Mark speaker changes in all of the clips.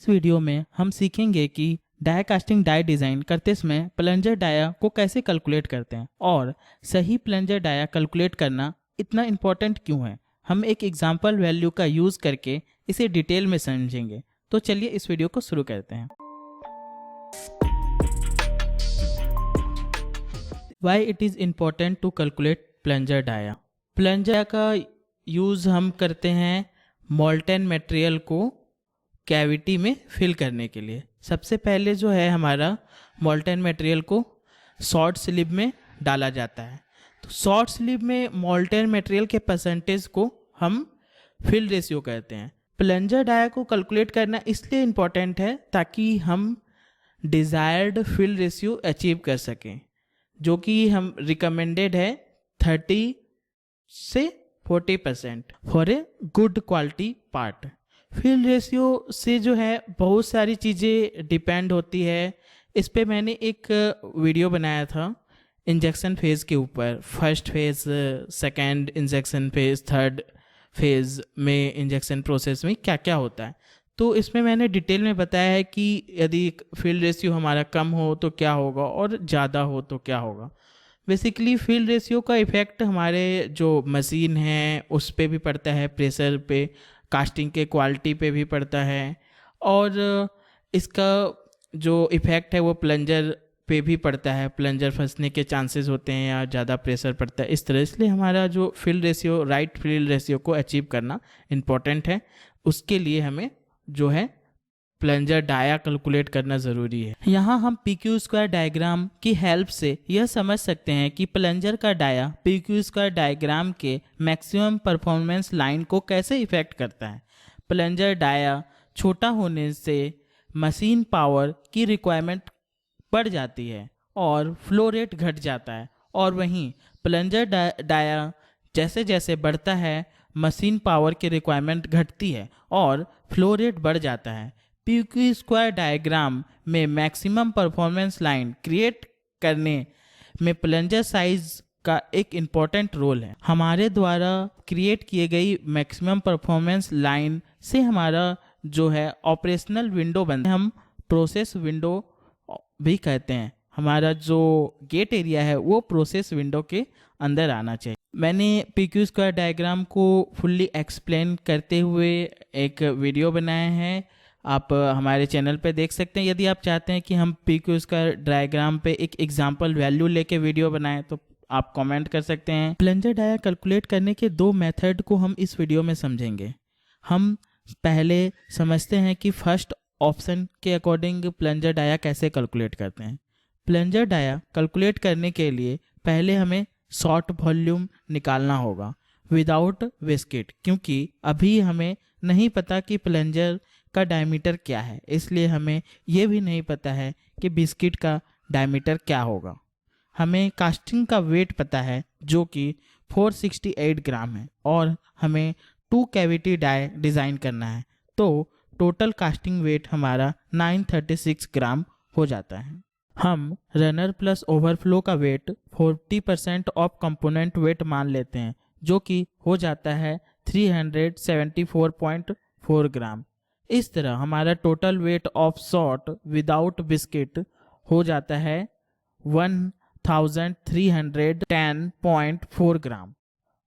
Speaker 1: इस वीडियो में हम सीखेंगे कि डाया कास्टिंग डाई डिज़ाइन करते समय प्लंजर डाया को कैसे कैलकुलेट करते हैं और सही प्लंजर डाया कैलकुलेट करना इतना इम्पोर्टेंट क्यों है। हम एक एग्जाम्पल वैल्यू का यूज़ करके इसे डिटेल में समझेंगे। तो चलिए इस वीडियो को शुरू करते हैं। Why it is important to calculate plunger dia. Plunger का यूज़ हम करते हैं मोल्टेन मटेरियल को कैविटी में फिल करने के लिए। सबसे पहले जो है हमारा मोल्टेन मटेरियल को शॉर्ट स्लीव में डाला जाता है। तो शॉर्ट स्लीव में मोल्टेन मटेरियल के परसेंटेज को हम फिल रेशियो कहते हैं। प्लंजर डाया को कैलकुलेट करना इसलिए इम्पोर्टेंट है ताकि हम डिज़ायर्ड फिल रेशियो अचीव कर सकें, जो कि हम रिकमेंडेड है 30 से 40% for a good quality part. Fill ratio से जो है बहुत सारी चीज़ें डिपेंड होती है। इस पे मैंने एक वीडियो बनाया था इंजेक्शन फेज़ के ऊपर, first phase, second injection phase, third phase में इंजेक्शन प्रोसेस में क्या क्या होता है। तो इसमें मैंने डिटेल में बताया है कि यदि फिल रेशियो हमारा कम हो तो क्या होगा और ज़्यादा हो तो क्या होगा। बेसिकली फिल रेशियो का इफ़ेक्ट हमारे जो मशीन है उस पे भी पड़ता है, प्रेशर पे, कास्टिंग के क्वालिटी पे भी पड़ता है, और इसका जो इफ़ेक्ट है वो प्लंजर पे भी पड़ता है। प्लंजर फंसने के चांसेस होते हैं या ज़्यादा प्रेशर पड़ता है, इस तरह। इसलिए हमारा जो fill ratio, right fill ratio को अचीव करना इम्पोर्टेंट है। उसके लिए हमें जो है प्लंजर डाया कैलकुलेट करना ज़रूरी है। यहाँ हम PQ स्क्वायर डायग्राम की हेल्प से यह समझ सकते हैं कि प्लंजर का डाया PQ स्क्वायर डायग्राम के मैक्सिमम परफॉर्मेंस लाइन को कैसे इफेक्ट करता है। प्लंजर डाया छोटा होने से मशीन पावर की रिक्वायरमेंट बढ़ जाती है और फ्लो रेट घट जाता है, और वहीं प्लंजर डाया जैसे जैसे बढ़ता है मशीन पावर की रिक्वायरमेंट घटती है और फ्लो रेट बढ़ जाता है। PQ स्क्वायर डायग्राम में मैक्सिमम परफॉर्मेंस लाइन क्रिएट करने में प्लंजर साइज का एक इम्पॉर्टेंट रोल है। हमारे द्वारा क्रिएट किए गई मैक्सिमम परफॉर्मेंस लाइन से हमारा जो है ऑपरेशनल विंडो बनता है, हम प्रोसेस विंडो भी कहते हैं। हमारा जो गेट एरिया है वो प्रोसेस विंडो के अंदर आना चाहिए। मैंने PQ स्क्वायर डायग्राम को फुल्ली एक्सप्लेन करते हुए एक वीडियो बनाया है, आप हमारे चैनल पे देख सकते हैं। यदि आप चाहते हैं कि हम PQ स्क्वायर डायग्राम पे एक एग्जांपल वैल्यू लेके वीडियो बनाएं तो आप कमेंट कर सकते हैं। प्लंजर डाया कैलकुलेट करने के दो मेथड को हम इस वीडियो में समझेंगे। हम पहले समझते हैं कि फर्स्ट ऑप्शन के अकॉर्डिंग प्लंजर डाया कैसे कैलकुलेट करते हैं। प्लंजर डाया कैलकुलेट करने के लिए पहले हमें शॉर्ट वॉल्यूम निकालना होगा विदाउट विस्किट, क्योंकि अभी हमें नहीं पता कि प्लंजर का डायमीटर क्या है, इसलिए हमें ये भी नहीं पता है कि बिस्किट का डायमीटर क्या होगा। हमें कास्टिंग का वेट पता है जो कि 468 ग्राम है, और हमें 2 कैविटी डाई डिज़ाइन करना है, तो टोटल कास्टिंग वेट हमारा 936 ग्राम हो जाता है। हम रनर प्लस ओवरफ्लो का वेट 40% ऑफ कंपोनेंट वेट मान लेते हैं, जो कि हो जाता है 374.4 ग्राम। इस तरह हमारा total weight of shot without biscuit हो जाता है 1310.4 gram.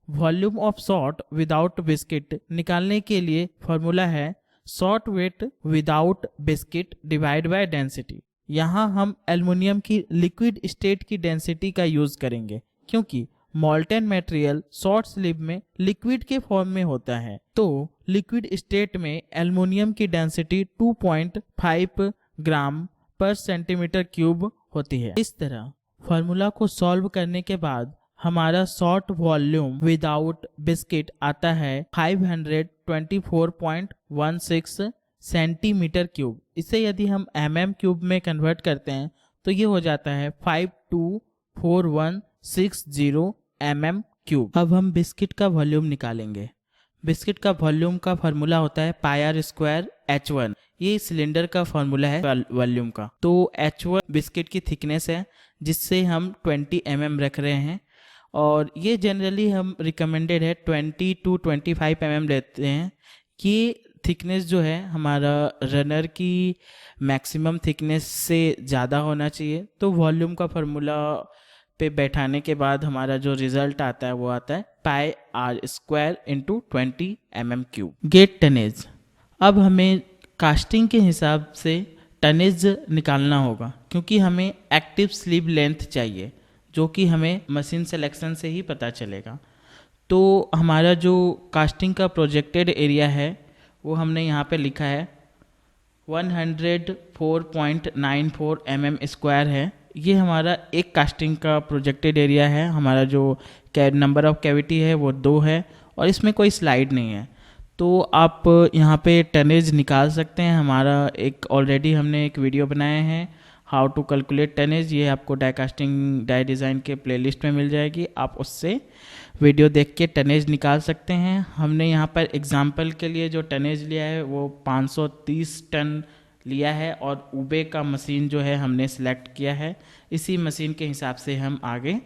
Speaker 1: Volume of shot without biscuit निकालने के लिए फॉर्मूला है shot weight without biscuit divide by density. यहाँ हम एल्युमिनियम की लिक्विड स्टेट की डेंसिटी का यूज़ करेंगे, क्योंकि मोल्टेन मटेरियल शॉर्ट स्लीव में लिक्विड के फॉर्म में होता है। तो लिक्विड स्टेट में एल्युमिनियम की डेंसिटी 2.5 ग्राम पर सेंटीमीटर क्यूब होती है। इस तरह फार्मूला को सॉल्व करने के बाद हमारा शॉर्ट वॉल्यूम विदाउट बिस्किट आता है 524.16 सेंटीमीटर क्यूब। इसे यदि हम mm क्यूब में कन्वर्ट करते हैं तो ये हो जाता है 524160 mm क्यूब। अब हम बिस्किट का वॉल्यूम निकालेंगे। बिस्किट का वॉल्यूम का फार्मूला होता है πr² H1। ये सिलेंडर का फार्मूला है वॉल्यूम का। तो H1 बिस्किट की थिकनेस है जिससे हम 20 mm रख रहे हैं, और ये जनरली हम रिकमेंडेड है 20 to 25 mm लेते हैं। ये थिकनेस जो है हमारा रनर की मैक्सिमम थिकनेस से ज़्यादा होना चाहिए। तो वॉल्यूम का फार्मूला पे बैठाने के बाद हमारा जो रिजल्ट आता है वो आता है pi R square into 20 mm³। Gate tonnage, अब हमें कास्टिंग के हिसाब से टनेज निकालना होगा, क्योंकि हमें एक्टिव स्लीव लेंथ चाहिए जो कि हमें मशीन सिलेक्शन से ही पता चलेगा। तो हमारा जो कास्टिंग का प्रोजेक्टेड एरिया है वो हमने यहाँ पे लिखा है 104.94 mm² है। ये हमारा एक कास्टिंग का प्रोजेक्टेड एरिया है। हमारा जो नंबर ऑफ कैविटी है वो 2 है और इसमें कोई स्लाइड नहीं है। तो आप यहाँ पे टनेज निकाल सकते हैं। हमारा एक ऑलरेडी हमने एक वीडियो बनाया है हाउ टू कैलकुलेट टनेज, ये आपको डाई कास्टिंग डाई डिज़ाइन के प्लेलिस्ट में मिल जाएगी। आप उससे वीडियो देख के टनेज निकाल सकते हैं। हमने यहाँ पर एग्जांपल के लिए जो टनेज लिया है वो 530 टन लिया है और उबे का मशीन जो है हमने सेलेक्ट किया है। इसी मशीन के हिसाब से हम आगे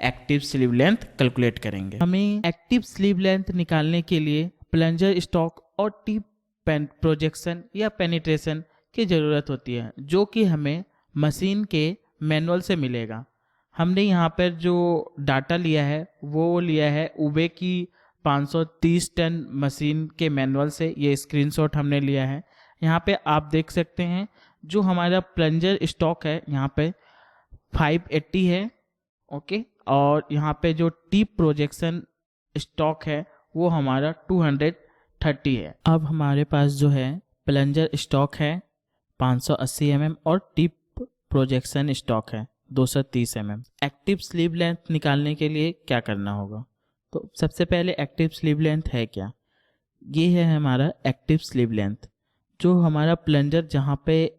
Speaker 1: एक्टिव स्लीव लेंथ कैलकुलेट करेंगे। हमें एक्टिव स्लीव लेंथ निकालने के लिए प्लंजर स्टॉक और टिप प्रोजेक्शन या पेनिट्रेशन की ज़रूरत होती है, जो कि हमें मशीन के मैनुअल से मिलेगा। हमने यहाँ पर जो डाटा लिया है वो लिया है उबे की 530 टन मशीन के मैनुअल से। ये स्क्रीनशॉट हमने लिया है। यहाँ पे आप देख सकते हैं जो हमारा प्लंजर स्टॉक है यहाँ पे 580 है, ओके। और यहाँ पे जो टिप प्रोजेक्शन स्टॉक है वो हमारा 230 है। अब हमारे पास जो है प्लंजर स्टॉक है 580 mm और टिप प्रोजेक्शन स्टॉक है 230 mm। एक्टिव स्लीव लेंथ निकालने के लिए क्या करना होगा? तो सबसे पहले एक्टिव स्लीव लेंथ है क्या? ये है हमारा एक्टिव स्लीव लेंथ, जो हमारा प्लंजर जहाँ पे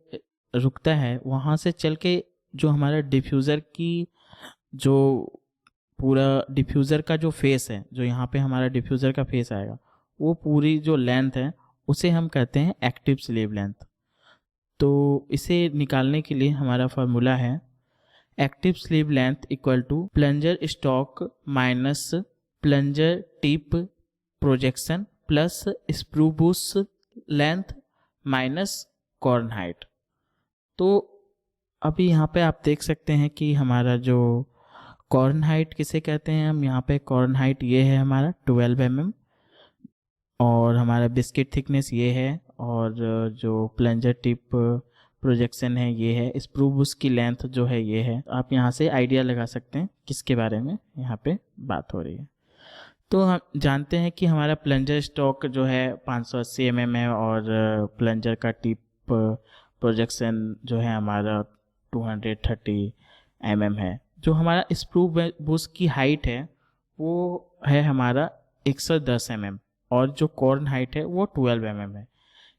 Speaker 1: रुकता है वहाँ से चल के जो हमारा डिफ्यूज़र की जो पूरा डिफ्यूज़र का जो फेस है, जो यहाँ पे हमारा डिफ्यूज़र का फेस आएगा, वो पूरी जो लेंथ है उसे हम कहते हैं एक्टिव स्लीव लेंथ। तो इसे निकालने के लिए हमारा फार्मूला है active sleeve length equal to plunger stroke minus plunger tip projection plus sprue bush length minus cone height. तो अभी यहाँ पे आप देख सकते हैं कि हमारा जो कॉर्न हाइट किसे कहते हैं, हम यहाँ पे कॉर्न हाइट ये है हमारा 12 mm और हमारा बिस्किट थिकनेस ये है और जो प्लंजर टिप प्रोजेक्शन है ये है। स्प्रू बूस की लेंथ जो है ये है। आप यहाँ से आइडिया लगा सकते हैं किसके बारे में यहाँ पे बात हो रही है। तो हम जानते हैं कि हमारा प्लंजर स्टॉक जो है 580 mm है और प्लंजर का टिप प्रोजेक्शन जो है हमारा 230 mm है। जो हमारा स्प्रू बूस की हाइट है वो है हमारा 110 mm और जो कॉर्न हाइट है वो 12 mm है।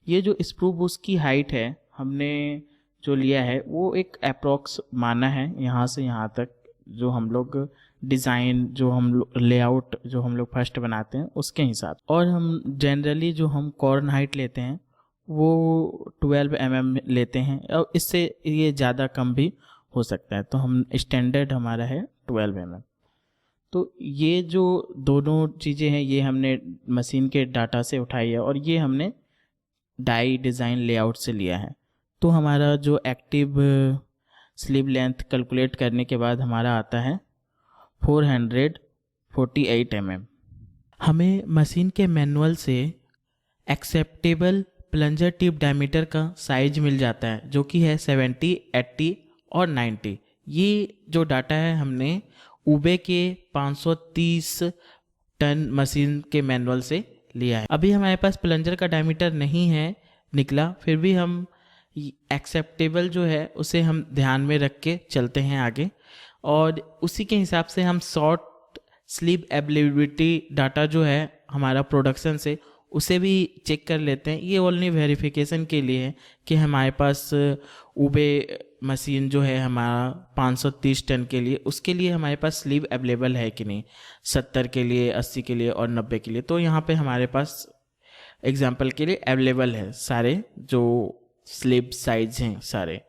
Speaker 1: ये जो स्प्रू बूस की हाइट है हमने जो लिया है वो एक अप्रॉक्स माना है यहाँ से यहाँ तक, जो हम लोग डिज़ाइन जो हम लोग लेआउट जो हम लोग फर्स्ट बनाते हैं उसके हिसाब। और हम जनरली जो हम कॉर्न हाइट लेते हैं वो 12 mm लेते हैं और इससे ये ज़्यादा कम भी हो सकता है। तो हम स्टैंडर्ड हमारा है 12 mm। तो ये जो दोनों चीज़ें हैं ये हमने मशीन के डाटा से उठाई है और ये हमने डाई डिज़ाइन लेआउट से लिया है। तो हमारा जो एक्टिव स्लीव लेंथ कैलकुलेट करने के बाद हमारा आता है 448 mm। हमें मशीन के मैनुअल से एक्सेप्टेबल प्लंजर टिप डायमीटर का साइज मिल जाता है जो कि है 70, 80 और 90। ये जो डाटा है हमने उबे के 530 टन मशीन के मैनुअल से लिया है। अभी हमारे पास प्लंजर का डायमीटर नहीं है निकला, फिर भी हम एक्सेप्टेबल जो है उसे हम ध्यान में रख के चलते हैं आगे और उसी के हिसाब से हम शॉर्ट स्लीव अवेलेबिलिटी डाटा जो है हमारा प्रोडक्शन से उसे भी चेक कर लेते हैं। ये ओनली वेरिफिकेशन के लिए है कि हमारे पास उबे मशीन जो है हमारा 530 टन के लिए, उसके लिए हमारे पास स्लीव अवेलेबल है कि नहीं, 70 के लिए, 80 के लिए और 90 के लिए। तो यहाँ पे हमारे पास एग्जांपल के लिए अवेलेबल है सारे जो स्लीव साइज हैं सारे।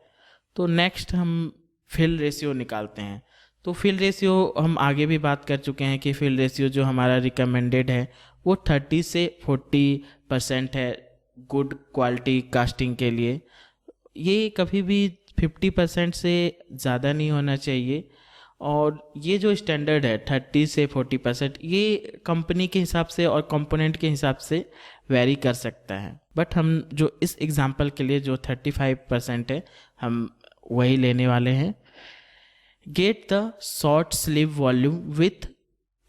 Speaker 1: तो नेक्स्ट हम फिल रेशियो निकालते हैं। तो फिल रेशियो हम आगे भी बात कर चुके हैं कि फिल रेशियो जो हमारा रिकमेंडेड है वो 30 से 40% है गुड क्वालिटी कास्टिंग के लिए। ये कभी भी 50% से ज़्यादा नहीं होना चाहिए, और ये जो स्टैंडर्ड है 30 से 40%, ये कंपनी के हिसाब से और कंपोनेंट के हिसाब से वेरी कर सकता है। बट हम जो इस एग्जांपल के लिए जो 35% है हम वही लेने वाले हैं। Get the short sleeve volume with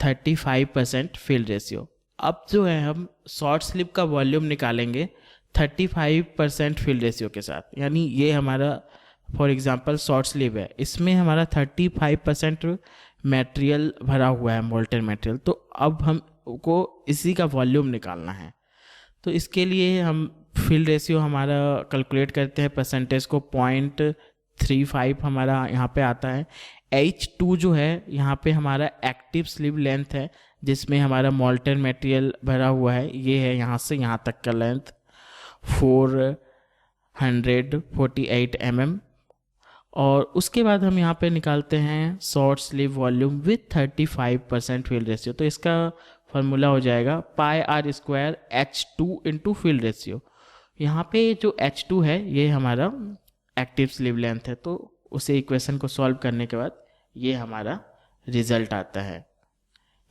Speaker 1: 35% fill ratio. अब जो है हम शॉर्ट स्लीव का वॉल्यूम निकालेंगे 35% फिल रेशियो के साथ। यानी ये हमारा फॉर एग्जांपल शॉर्ट स्लीव है, इसमें हमारा 35% मटेरियल भरा हुआ है, मोल्टेन मटेरियल। तो अब हमको इसी का वॉल्यूम निकालना है। तो इसके लिए हम फिल रेशियो हमारा कैलकुलेट करते हैं, परसेंटेज को 0.35 हमारा यहाँ पे आता है। H2 जो है यहाँ पे हमारा एक्टिव स्लीव लेंथ है, जिसमें हमारा मोल्टेन मटेरियल भरा हुआ है। ये है यहाँ से यहाँ तक का लेंथ 448 mm। और उसके बाद हम यहाँ पे निकालते हैं short sleeve volume with 35% fill ratio. तो इसका फार्मूला हो जाएगा πr² H2 into fill ratio. यहाँ पे जो H2 है ये हमारा एक्टिव स्लीव लेंथ है, तो उसे इक्वेशन को सॉल्व करने के बाद ये हमारा रिजल्ट आता है।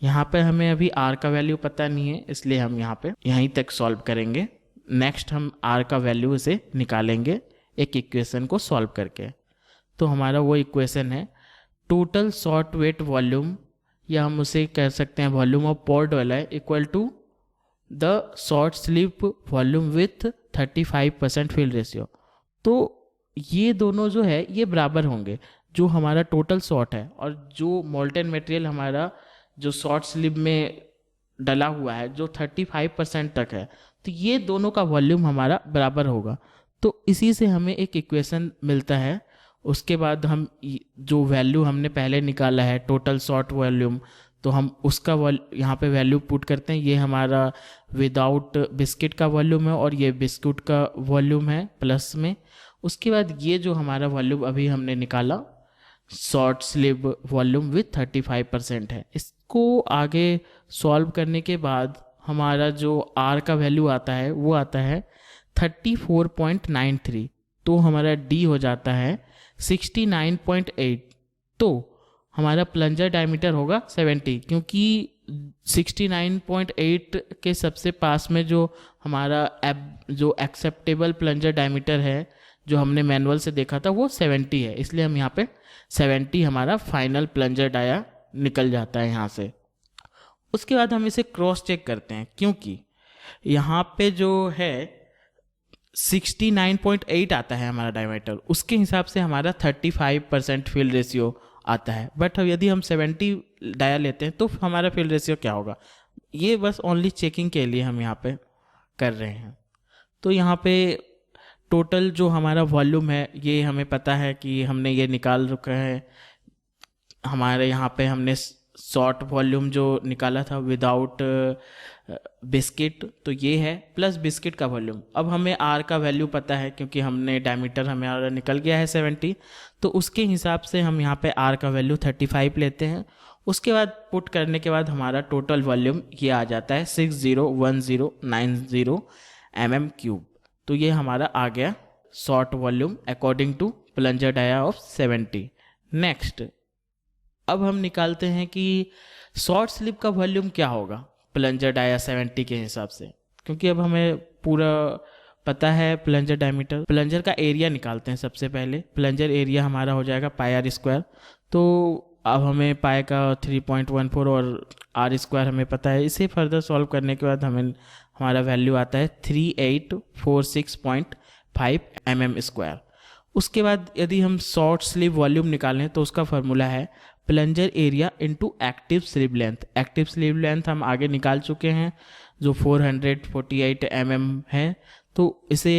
Speaker 1: यहाँ पे हमें अभी R का वैल्यू पता नहीं है, इसलिए हम यहाँ पे यहीं तक सॉल्व करेंगे। नेक्स्ट हम R का वैल्यू से निकालेंगे एक इक्वेशन को सॉल्व करके। तो हमारा वो इक्वेशन है टोटल शॉर्ट वेट वॉल्यूम, या हम उसे कह सकते हैं वॉल्यूम ऑफ पोर्ड वाला, equal to the short sleeve volume with 35% fill ratio. तो ये दोनों जो है ये बराबर होंगे, जो हमारा टोटल शॉर्ट है और जो मोल्टेन मटेरियल हमारा जो शॉर्ट स्लीव में डला हुआ है जो 35% तक है, तो ये दोनों का वॉल्यूम हमारा बराबर होगा। तो इसी से हमें एक इक्वेशन मिलता है। उसके बाद हम जो वैल्यू हमने पहले निकाला है टोटल शॉर्ट वॉल्यूम, तो हम उसका यहाँ पे वैल्यू पुट करते हैं। ये हमारा विदाउट बिस्किट का वॉल्यूम है और ये बिस्कुट का वॉल्यूम है प्लस में। उसके बाद ये जो हमारा वॉल्यूम अभी हमने निकाला शॉर्ट स्लीव वॉल्यूम विथ 35% है, इसको आगे सॉल्व करने के बाद हमारा जो R का वैल्यू आता है वो आता है 34.93। तो हमारा D हो जाता है 69.8। तो हमारा प्लंजर डायमीटर होगा 70, क्योंकि 69.8 के सबसे पास में जो हमारा जो एक्सेप्टेबल प्लंजर डायमीटर है जो हमने मैनुअल से देखा था वो 70 है, इसलिए हम यहाँ पे 70 हमारा फाइनल प्लंजर डाया निकल जाता है यहाँ से। उसके बाद हम इसे क्रॉस चेक करते हैं, क्योंकि यहाँ पे जो है 69.8 आता है हमारा डायमीटर, उसके हिसाब से हमारा 35% फिल रेशियो आता है। बट यदि हम 70 डाया लेते हैं तो हमारा फिल रेशियो क्या होगा, ये बस ओनली चेकिंग के लिए हम यहाँ पे कर रहे हैं। तो यहाँ पे टोटल जो हमारा वॉल्यूम है ये हमें पता है कि हमने ये निकाल रखा है। हमारे यहाँ पे हमने शॉर्ट वॉल्यूम जो निकाला था विदाउट बिस्किट, तो ये है प्लस बिस्किट का वॉल्यूम। अब हमें R का वैल्यू पता है क्योंकि हमने डायमीटर हमारा निकल गया है 70, तो उसके हिसाब से हम यहाँ पे R का वैल्यू 35 लेते हैं। उसके बाद पुट करने के बाद हमारा टोटल वॉल्यूम ये आ जाता है 601090 mm3। तो ये हमारा आ गया short volume according to plunger dia of 70। Next अब हम निकालते हैं कि शॉर्ट स्लीव का वॉल्यूम क्या होगा प्लंजर डाया 70 के हिसाब से, क्योंकि अब हमें पूरा पता है प्लंजर डायमीटर। प्लंजर का एरिया निकालते हैं सबसे पहले। प्लंजर एरिया हमारा हो जाएगा πr²। तो अब हमें पाई का 3.14 और R² हमें पता है। इसे फर्दर सॉल्व करने के बाद हमारा वैल्यू आता है 3846.5 mm²। उसके बाद यदि हम शॉर्ट स्लीव वॉल्यूम निकालें तो उसका फार्मूला है plunger area into active sleeve length. Active sleeve length हम आगे निकाल चुके हैं जो 448 mm है। तो इसे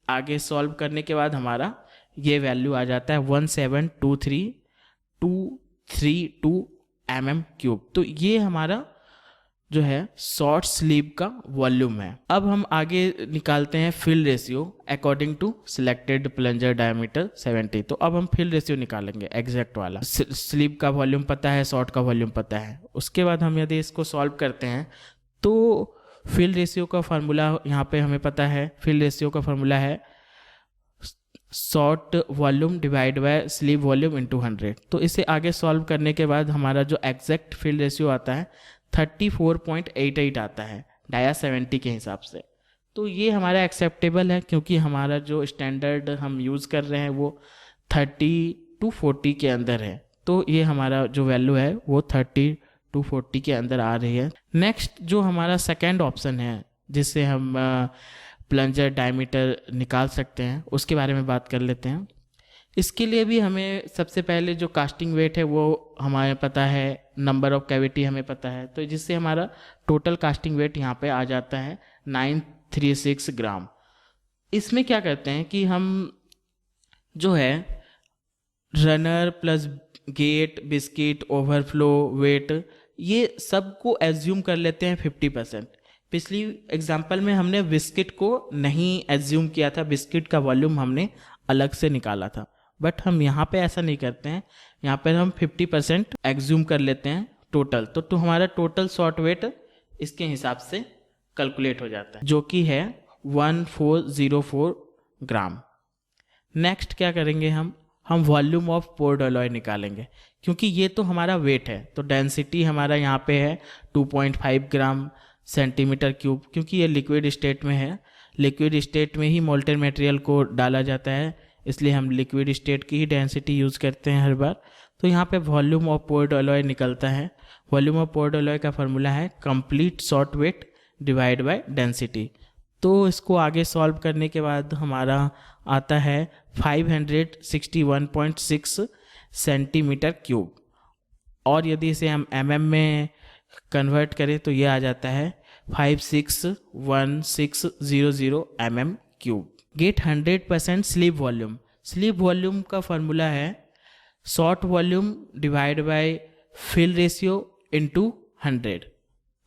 Speaker 1: आगे सॉल्व करने के बाद हमारा ये वैल्यू आ जाता है 1723232 mm³। तो ये हमारा जो है शॉर्ट स्लीव का वॉल्यूम है। अब हम आगे निकालते हैं fill ratio according to selected plunger diameter 70। तो अब हम फिल रेशियो निकालेंगे एग्जैक्ट वाला। स्लीव का वॉल्यूम पता है, शॉर्ट का वॉल्यूम पता है। उसके बाद हम यदि इसको सॉल्व करते हैं तो फिल रेशियो का फार्मूला यहाँ पे हमें पता है, फिल रेशियो का फार्मूला है short volume divide bye sleeve volume into 100। तो इसे आगे सॉल्व करने के बाद हमारा जो एग्जैक्ट फिल रेशियो आता है 34.88 आता है डाया 70 के हिसाब से। तो ये हमारा एक्सेप्टेबल है, क्योंकि हमारा जो स्टैंडर्ड हम यूज़ कर रहे हैं वो 30 to 40 के अंदर है। तो ये हमारा जो वैल्यू है वो 30 to 40 के अंदर आ रही है। नेक्स्ट जो हमारा सेकेंड ऑप्शन है जिससे हम प्लंजर डायमीटर निकाल सकते हैं, उसके बारे में बात कर लेते हैं। इसके लिए भी हमें सबसे पहले जो कास्टिंग वेट है वो हमें पता है, नंबर ऑफ कैविटी हमें पता है, तो जिससे हमारा टोटल कास्टिंग वेट यहाँ पे आ जाता है 936 ग्राम। इसमें क्या करते हैं कि हम जो है runner plus gate, biscuit, overflow, weight, ये सब को एज्यूम कर लेते हैं 50%। पिछली एग्जाम्पल में हमने बिस्किट को नहीं एज्यूम किया था, बिस्किट का वॉल्यूम हमने अलग से निकाला था, बट हम यहाँ पे ऐसा नहीं करते हैं, यहाँ पर हम 50% एज्यूम कर लेते हैं टोटल। तो हमारा टोटल शॉर्ट वेट इसके हिसाब से कैलकुलेट हो जाता है, जो कि है 1404 ग्राम। नेक्स्ट क्या करेंगे, हम वॉल्यूम ऑफ पोर्ड अलॉय निकालेंगे, क्योंकि ये तो हमारा वेट है, तो डेंसिटी हमारा यहाँ पे है 2.5 ग्राम सेंटीमीटर क्यूब, क्योंकि ये लिक्विड स्टेट में है। लिक्विड स्टेट में ही मोल्टेन मटेरियल को डाला जाता है, इसलिए हम लिक्विड स्टेट की ही डेंसिटी यूज़ करते हैं हर बार। तो यहाँ पे वॉल्यूम ऑफ पोर्ड अलॉय निकलता है। वॉल्यूम ऑफ पोर्ड अलॉय का फार्मूला है complete short weight divide by density. तो इसको आगे सॉल्व करने के बाद हमारा आता है 561.6 सेंटीमीटर क्यूब, और यदि इसे हम mm में कन्वर्ट करें तो ये आ जाता है 561600 mm cube. Get 100% sleeve volume. Sleeve volume का फार्मूला है short volume divide by fill ratio into 100।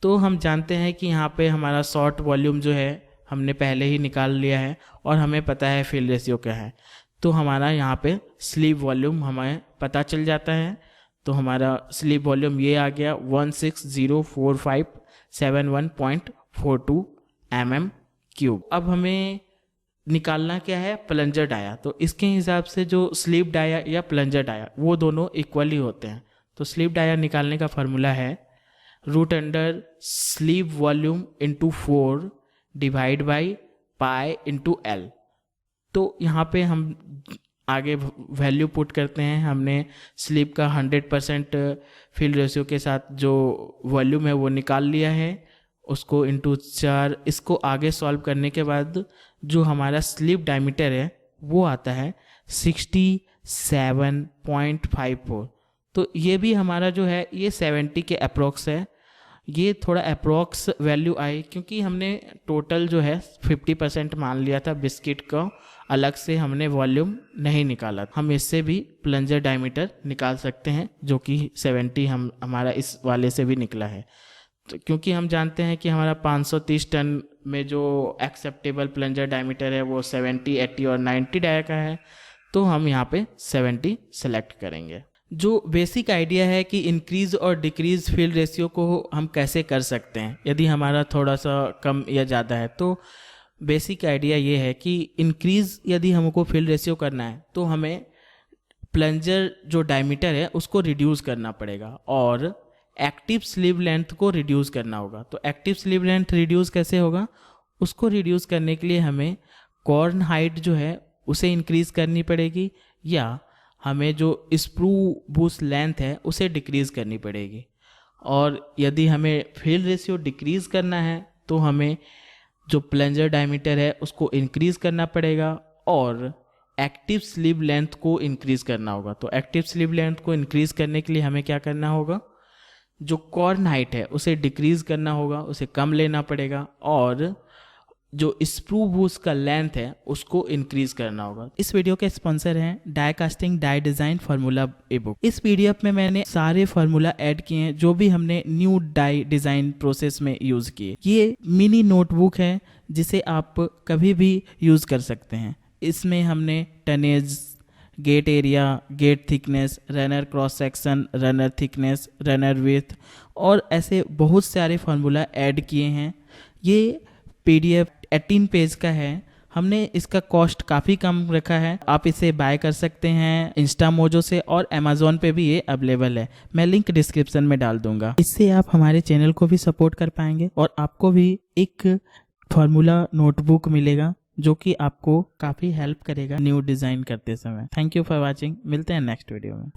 Speaker 1: तो हम जानते हैं कि यहाँ पे हमारा शॉर्ट वॉल्यूम जो है हमने पहले ही निकाल लिया है, और हमें पता है फिल रेशियो क्या है, तो हमारा यहाँ पे स्लीव वॉल्यूम हमें पता चल जाता है। तो हमारा स्लीव वॉल्यूम ये आ गया 1604571.42 mm क्यूब। अब हमें निकालना क्या है, प्लंजर डाया। तो इसके हिसाब से जो स्लीव डाया या प्लंजर डाया वो दोनों इक्वली होते हैं। तो स्लीव डाया निकालने का फार्मूला है root under sleeve volume into 4 divide by pi into L. तो यहाँ पे हम आगे वैल्यू पुट करते हैं। हमने स्लीव का 100% फिल रेशियो के साथ जो वॉल्यूम है वो निकाल लिया है, उसको इंटू 4। इसको आगे सॉल्व करने के बाद जो हमारा स्लीव डायमीटर है वो आता है 67.54। तो ये भी हमारा जो है ये 70 के अप्रोक्स है। ये थोड़ा अप्रोक्स वैल्यू आई क्योंकि हमने टोटल जो है 50% मान लिया था, बिस्किट का अलग से हमने वॉल्यूम नहीं निकाला। हम इससे भी प्लंजर डायमीटर निकाल सकते हैं, जो कि 70 हमारा इस वाले से भी निकला है। तो क्योंकि हम जानते हैं कि हमारा 530 टन में जो एक्सेप्टेबल प्लंजर डायमीटर है वो 70, 80 और 90 डाया का है, तो हम यहाँ पे 70 सेलेक्ट करेंगे। जो बेसिक आइडिया है कि इंक्रीज और डिक्रीज फिल रेशियो को हम कैसे कर सकते हैं यदि हमारा थोड़ा सा कम या ज़्यादा है। तो बेसिक आइडिया ये है कि इंक्रीज यदि हमको फिल रेशियो करना है तो हमें प्लंजर जो डायमीटर है उसको रिड्यूस करना पड़ेगा और एक्टिव स्लीव लेंथ को रिड्यूस करना होगा। तो एक्टिव स्लीव लेंथ रिड्यूस कैसे होगा, उसको रिड्यूस करने के लिए हमें कॉर्न हाइट जो है उसे इंक्रीज करनी पड़ेगी, या हमें जो स्प्रू बूस्ट लेंथ है उसे डिक्रीज़ करनी पड़ेगी। और यदि हमें फिल रेशियो डिक्रीज़ करना है तो हमें जो प्लंजर डायमीटर है उसको इंक्रीज़ करना पड़ेगा और एक्टिव स्लीव लेंथ को इंक्रीज़ करना होगा। तो एक्टिव स्लीव लेंथ को इंक्रीज़ करने के लिए हमें क्या करना होगा, जो कॉर्न हाइट है उसे डिक्रीज़ करना होगा, उसे कम लेना पड़ेगा, और जो स्प्रू बूस्ट का लेंथ है उसको इंक्रीज करना होगा। इस वीडियो के स्पॉन्सर हैं die casting die design formula e book. इस पीडीएफ में मैंने सारे फार्मूला ऐड किए हैं जो भी हमने न्यू डाई डिज़ाइन प्रोसेस में यूज़ किए। ये मिनी नोटबुक है जिसे आप कभी भी यूज़ कर सकते हैं। इसमें हमने tonnage, gate area, gate thickness, runner cross section, runner thickness, runner width और ऐसे बहुत सारे फार्मूला ऐड किए हैं। ये PDF 18 पेज का है। हमने इसका कॉस्ट काफ़ी कम रखा है। आप इसे बाय कर सकते हैं इंस्टामोजो से, और अमेज़ॉन पे भी ये अवेलेबल है। मैं लिंक डिस्क्रिप्शन में डाल दूंगा। इससे आप हमारे चैनल को भी सपोर्ट कर पाएंगे और आपको भी एक फार्मूला नोटबुक मिलेगा जो कि आपको काफ़ी हेल्प करेगा न्यू डिज़ाइन करते समय। Thank you for watching. मिलते हैं नेक्स्ट वीडियो में।